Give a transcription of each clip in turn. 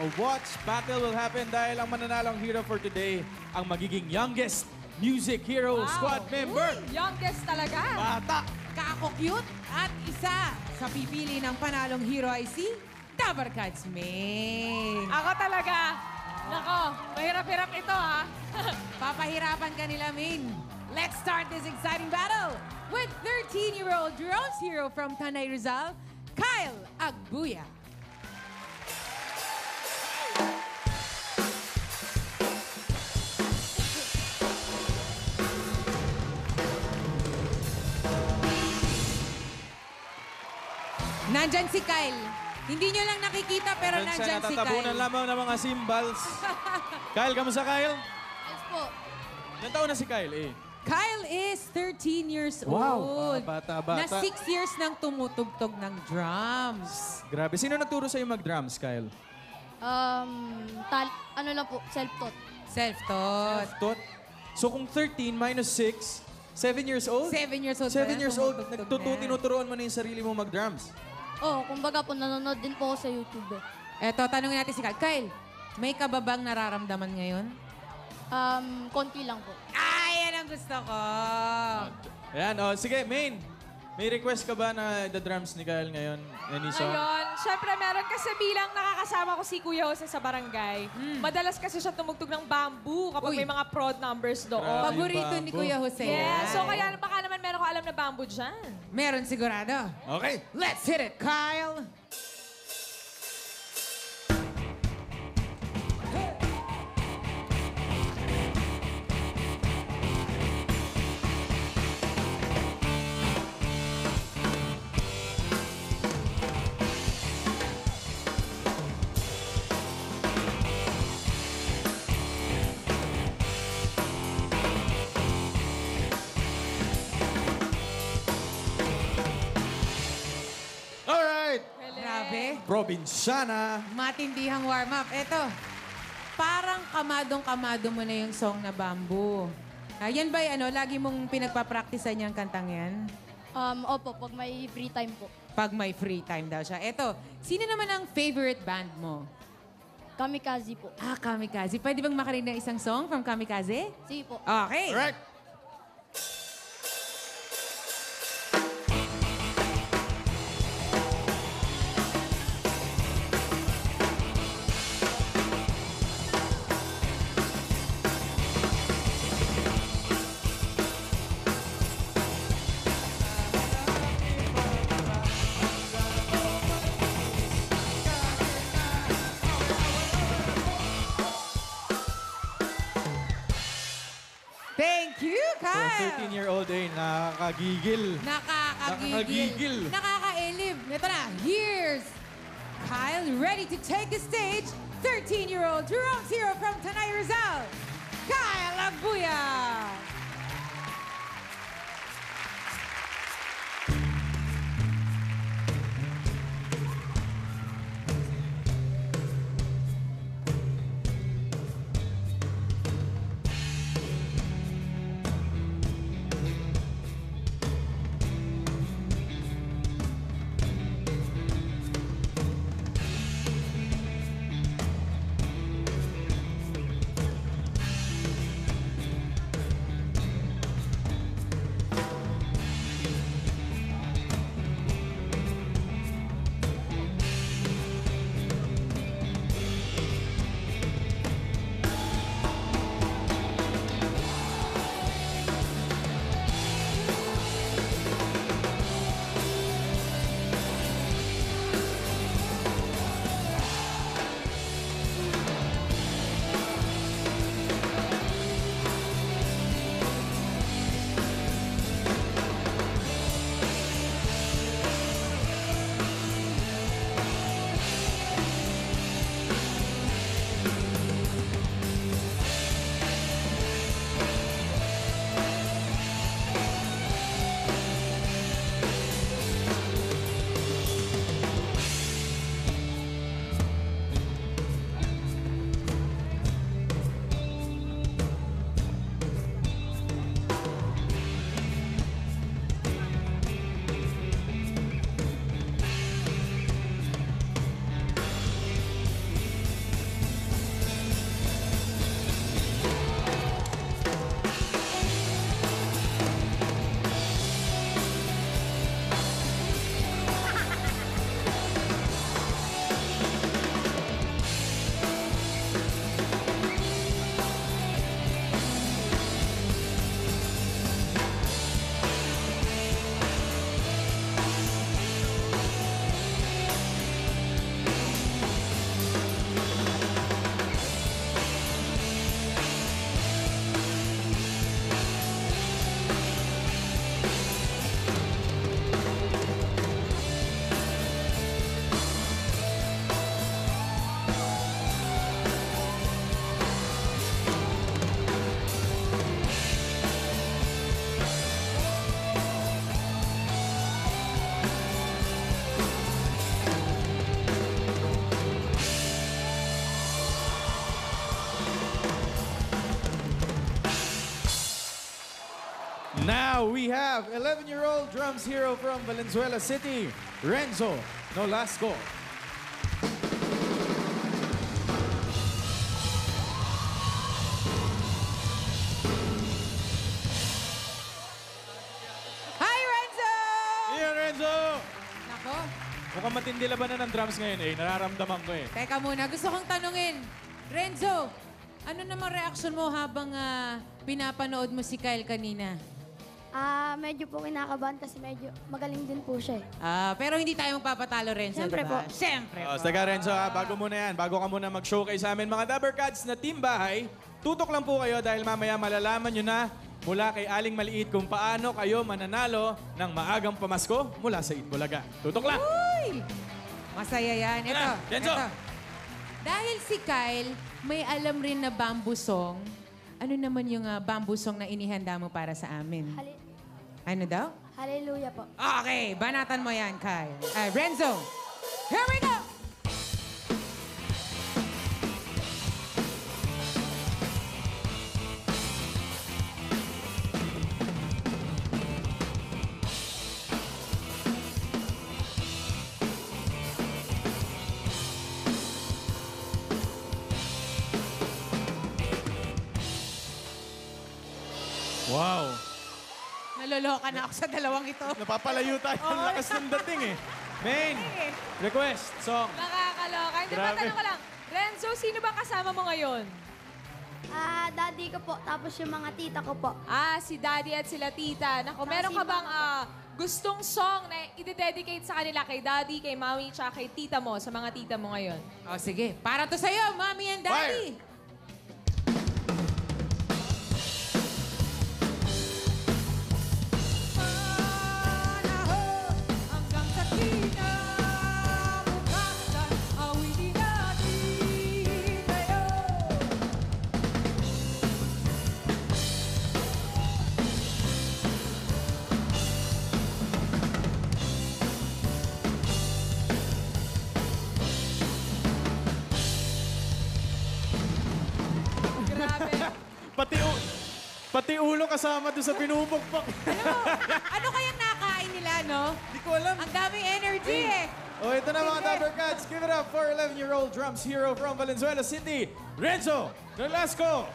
of watch battle will happen dahil ang mananalong hero for today ang magiging youngest music hero squad member. Uy, youngest talaga. Bata. Kako-cute at isa sa pipili ng panalong hero ay si Dabarkads Main. Ako talaga. Nako, mahirap-hirap ito ha. Papahirapan ka nila, Main. Let's start this exciting battle with 13-year-old drones hero from Tanay Rizal, Kyle Agbuya. Nandyan si Kyle. Hindi nyo lang nakikita pero nandyan si Natatabunan Kyle. lamang ng mga cymbals. Kyle, kamusta Kyle? Yes po. Ilan taon na si Kyle Kyle is 13 years Wow. old. Bata. Na 6 years nang tumutugtog ng drums. Grabe. Sino nagturo sa'yo mag-drums, Kyle? Ano lang po, self-taught. Self-taught. Tot? So kung 13 minus 6, 7 years old? 7 years old. 7 years old, tumutugtog na. tinuturuan mo na yung sarili mo mag-drums. Kumbaga po, nanonood din po ako sa YouTube. Eto, tanungin natin si Kyle. Kyle, may kababang nararamdaman ngayon? Konti lang po. Ay, yan ang gusto ko. Ayan, sige, Main. May request ka ba na the drums ni Kyle ngayon? Any song? Ayun, syempre meron kasi bilang nakakasama ko si Kuya Jose sa barangay. Madalas kasi siya tumugtog ng bamboo kapag Uy. may mga prod numbers doon. Grabe. Paborito ni Bamboo. Kuya Jose. Yeah, so yan. kaya baka naman meron ko alam na bamboo dyan. Meron sigurado. Okay. Let's hit it, Kyle. Alright. Grabe. Probinsyana. Matindihang warm-up. Eto, parang kamadong-kamado mo na yung song na Bamboo. Yan ba lagi mong pinagpapraktisan yung kantang yan? Opo, pag may free time po. Pag may free time daw siya. Eto, sino naman ang favorite band mo? Kamikaze po. Kamikaze. Pwede bang makarinig ng isang song from Kamikaze? Sige po. Okay. Correct. Thank you, For a Kyle. 13-year-old, nakakagigil. Nakakagigil. Nakakailib. Ito na, here's Kyle ready to take the stage. 13-year-old drums hero from Tanay Rizal, Kyle Agbuya. Now we have 11-year-old drums hero from Valenzuela City, Renzo Nolasco. Hi, Renzo! Here, Renzo! Nako, Mukhang matindi labanan ng drums ngayon eh. Nararamdaman ko eh. teka muna. Gusto kong tanungin. Renzo, ano naman reaction mo habang pinapanood mo si Kyle kanina? Medyo po kinakabahan kasi medyo magaling din po siya eh. Pero hindi tayo magpapatalo, Renzo, Siyempre diba? po. Siyempre po. Teka Renzo, bago muna yan, bago ka muna mag-showcase sa amin, mga Dabbercats na team bahay, tutok lang po kayo dahil mamaya malalaman nyo na mula kay Aling Maliit kung paano kayo mananalo ng maagang pamasko mula sa Itbulaga. Tutok lang! Uy! Masaya yan. Ito, Yan, Renzo. ito. Dahil si Kyle may alam rin na bamboo song, ano naman yung bamboo song na inihanda mo para sa amin? Ano daw? Hallelujah po. Okay, banatan mo yan, Kyle. Renzo, here we go! Wow! Naloloka na ako sa dalawang ito. Napapalayo tayo. Ang lakas ng dating eh. Main, request, song. Nakakaloka. Hindi ba, Grabe. tanong ko lang. Renzo, sino bang kasama mo ngayon? Daddy ko po, tapos yung mga tita ko po. Si Daddy at sila Tita. Naku, meron ka bang gustong song na i-dedicate sa kanila kay Daddy, kay Mami, tsaka kay Tita mo, sa mga tita mo ngayon? O sige, para to sa'yo, Mommy and Daddy. Panahon hanggang sa kinabukasan, awitin natin kayo. Grabe. Pati ulo kasama doon sa pinupukpok. Ano kayang nakain nila, no? Hindi ko alam. Ang daming energy eh. Oh, ito na mga Dabbercats. Give it up for 11-year-old drums hero from Valenzuela City, Renzo Nolasco.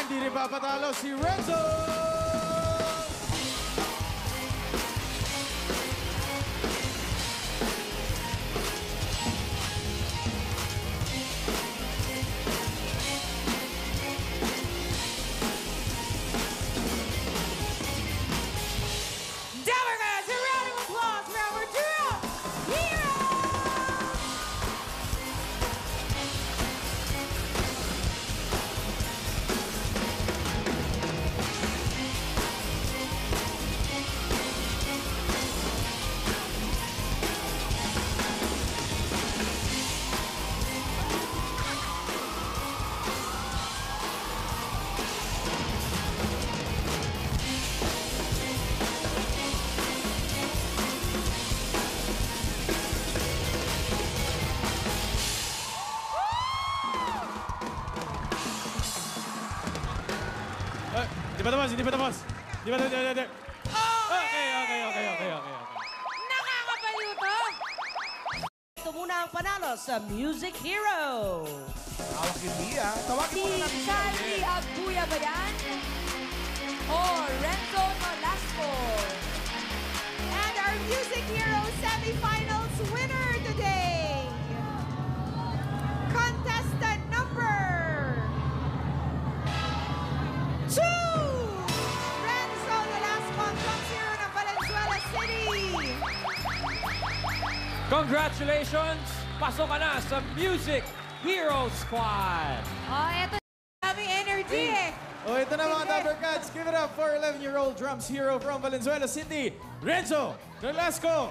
Hindi rin papatalo si Renzo! Dabber Cats, a round of applause for our drum hero! Hindi pa tapos, hindi pa tapos. Hindi pa tapos, hindi. Okay. Nakakabaliw to! Ito muna ang panalo sa Music Hero. Hawak yung Mia. Tawagin mo na Si namin siya. Charlie Abuya ba yan? O Renzo Nolasco? And our Music Hero semifinals winner today, contestant number 2, Renzo Nolasco, Drums Hero ng Valenzuela City. Congratulations! Pasok ka na sa Music Hero Squad! Oh, eto kami energy eh. Oh, ito na mga Dabber Cats. Give it up for 11-year-old drums hero from Valenzuela City, Renzo Nolasco.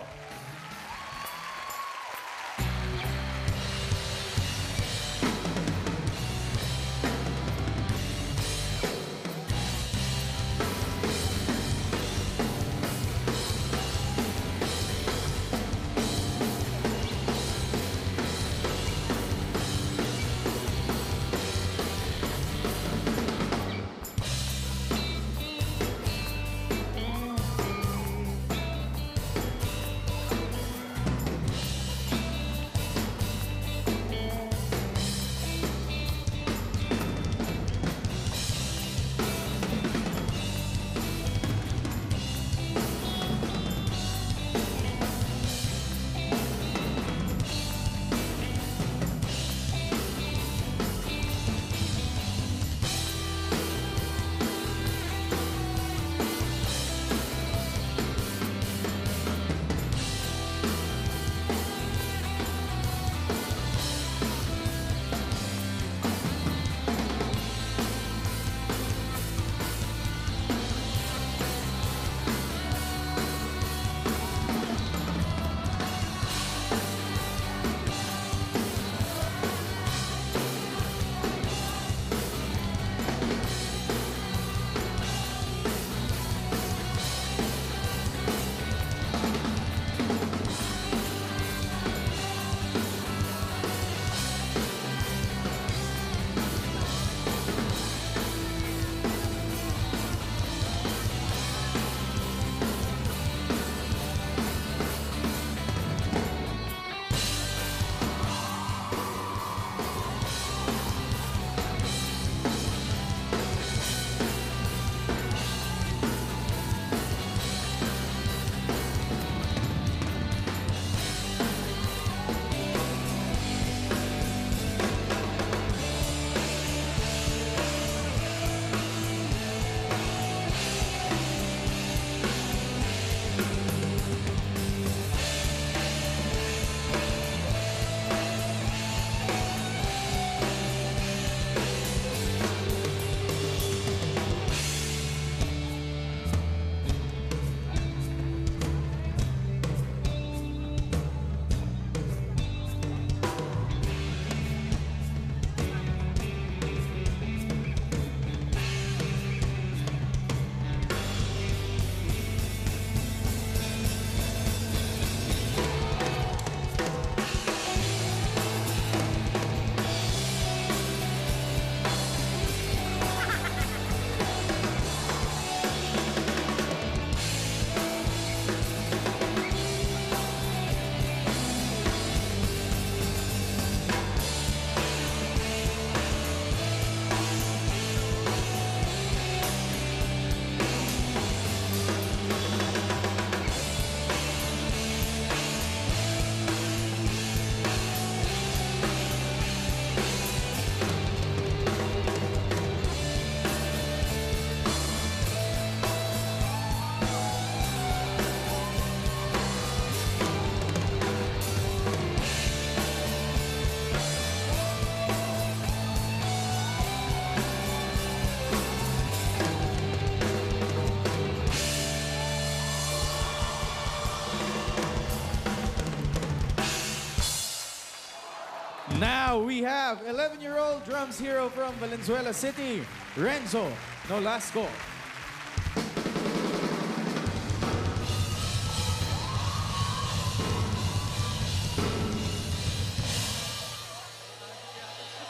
now we have 11-year-old drums hero from Valenzuela City, Renzo Nolasco.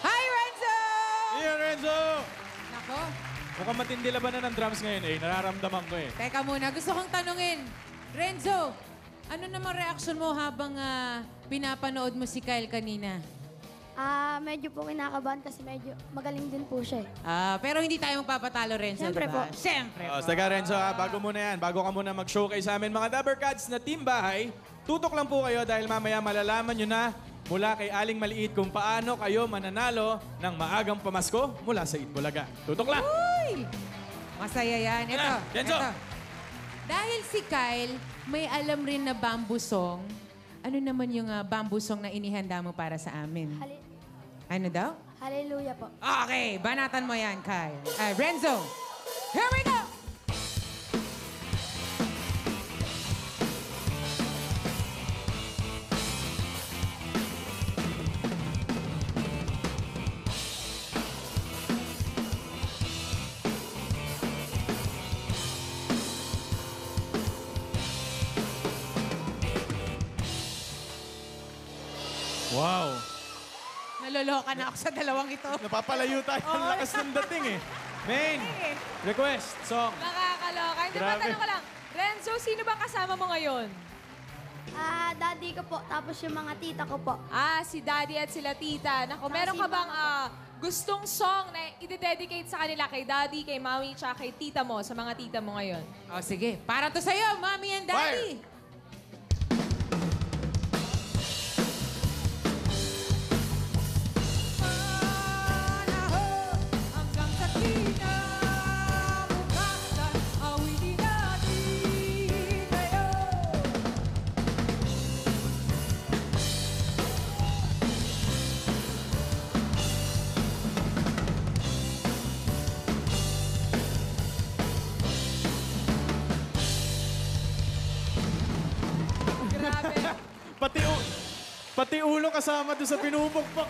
Hi, Renzo! Iyan, Renzo! Nako, Mukhang matindi labanan ng drums ngayon eh. Nararamdaman ko eh. teka muna. Gusto kong tanungin. Renzo, ano namang reaction mo habang pinapanood mo si Kyle kanina? Medyo po kinakabahan kasi medyo magaling din po siya eh. Pero hindi tayo magpapatalo, Renzo, Siyempre diba? po. Siyempre po. Teka Renzo, bago muna yan. Bago ka muna mag-showcase sa amin. Mga Dabber Cats na team bahay, tutok lang po kayo dahil mamaya malalaman nyo na mula kay Aling Maliit kung paano kayo mananalo ng maagang pamasko mula sa Itbulaga. Tutok lang! Uy! Masaya yan. Ito, Ano? Renzo! ito. Dahil si Kyle may alam rin na bamboo song, ano naman yung bamboo song na inihanda mo para sa amin? Ano daw? Hallelujah po. Okay, banatan mo yan, Kyle. Renzo, here we go! Wow! Naloloka na ako sa dalawang ito. Napapalayo tayo ng lakas ng dating eh. Main, request, song. Nakakaloka. Hindi ba, Grabe. tanong ko lang. Renzo, sino bang kasama mo ngayon? Daddy ko po, tapos yung mga tita ko po. Si Daddy at sila Tita. Naku, meron ka bang gustong song na i-dedicate sa kanila kay Daddy, kay Mami, tsaka kay Tita mo, sa mga tita mo ngayon? O sige, para to sa'yo, Mommy and Daddy. Hanggang sa kinabukasan, awitin natin kayo. Grabe. Pati ulo kasama doon sa pinupukpok.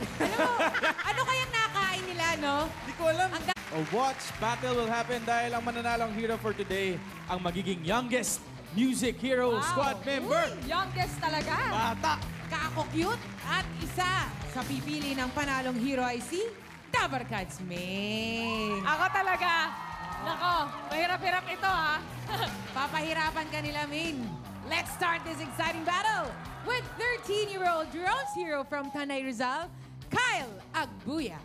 Ano kayang nakain nila, no? Hindi ko alam. A watch battle will happen dahil ang mananalong hero for today ang magiging youngest music hero squad member. Uy, youngest talaga. Bata. Kako-cute at isa sa pipili ng panalong hero ay si Dabber Cats May. Ako talaga. Nako, mahirap-hirap ito ha. Papahirapan ka nila, Min. Let's start this exciting battle with 13-year-old drums hero from Tanay Rizal, Kyle Agbuya.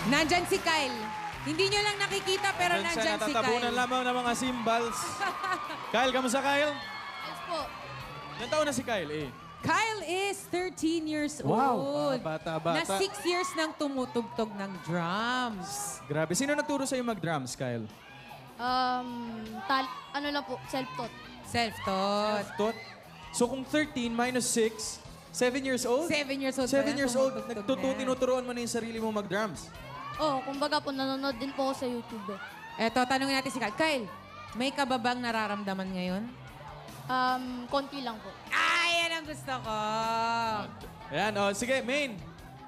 Nandyan si Kyle. Hindi nyo lang nakikita pero Diyan nandyan si natatabunan Kyle. lamang ng mga cymbals. Kyle, kamusta Kyle? Yes po. Ilang taon na si Kyle eh? Kyle is 13 years Wow. old. Bata-bata. Na 6 years nang tumutugtog ng drums. Grabe. Sino nagturo sa'yo mag-drums, Kyle? Ano lang po, self-taught. Self-taught. Tot? So kung 13 minus 6, 7 years old? 7 years old. 7 years old, tumutugtog na. tinuturuan mo na yung sarili mo mag-drums. Kumbaga po, nanonood din po ako sa YouTube eh. Eto, tanungin natin si Kyle. Kyle, may kababang nararamdaman ngayon? Konti lang po. Ay, yan ang gusto ko. Ayan, sige, Main.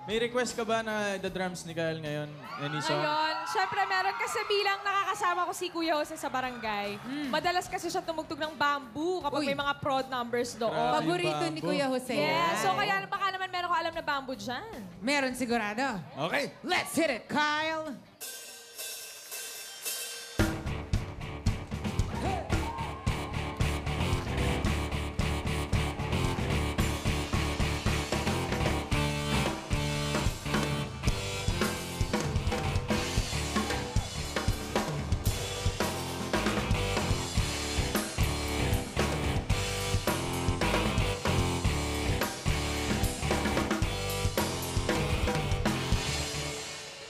May request ka ba na the drums ni Kyle ngayon? Any song? Ngayon, syempre meron kasi bilang nakakasama ko si Kuya Jose sa barangay. Madalas kasi siya tumugtog ng bamboo kapag Uy. may mga prod numbers doon. Grabe. Paborito ni bamboo. Kuya Jose. Yeah, so kaya baka naman meron ko alam na bamboo dyan. Meron sigurado. Okay. Let's hit it, Kyle.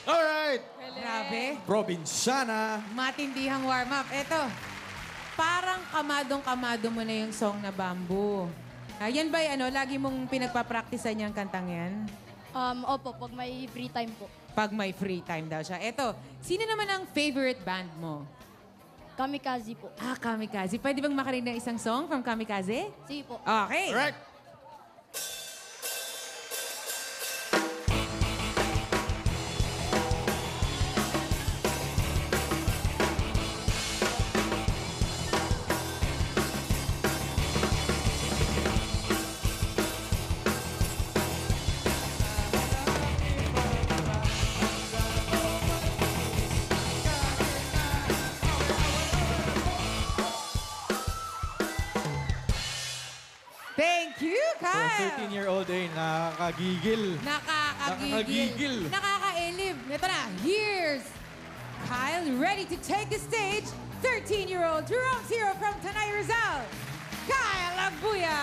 Alright. Grabe. Probinsyana. Matindihang warm-up. Eto, parang kamadong-kamado mo na yung song na Bamboo. Yan ba lagi mong pinagpa-practicean yung kantang yan? Opo, pag may free time po. Pag may free time daw siya. Eto, sino naman ang favorite band mo? Kamikaze po. Kamikaze. Pwede bang makarinig ng isang song from Kamikaze? Sige po. Okay. Correct. Thank you, Kyle. 13-year-old nakakagigil. Nakakagigil. Nakakaelib. Ito na, here's Kyle ready to take the stage. 13-year-old Round Zero from Tanay Rizal, Kyle Agbuya.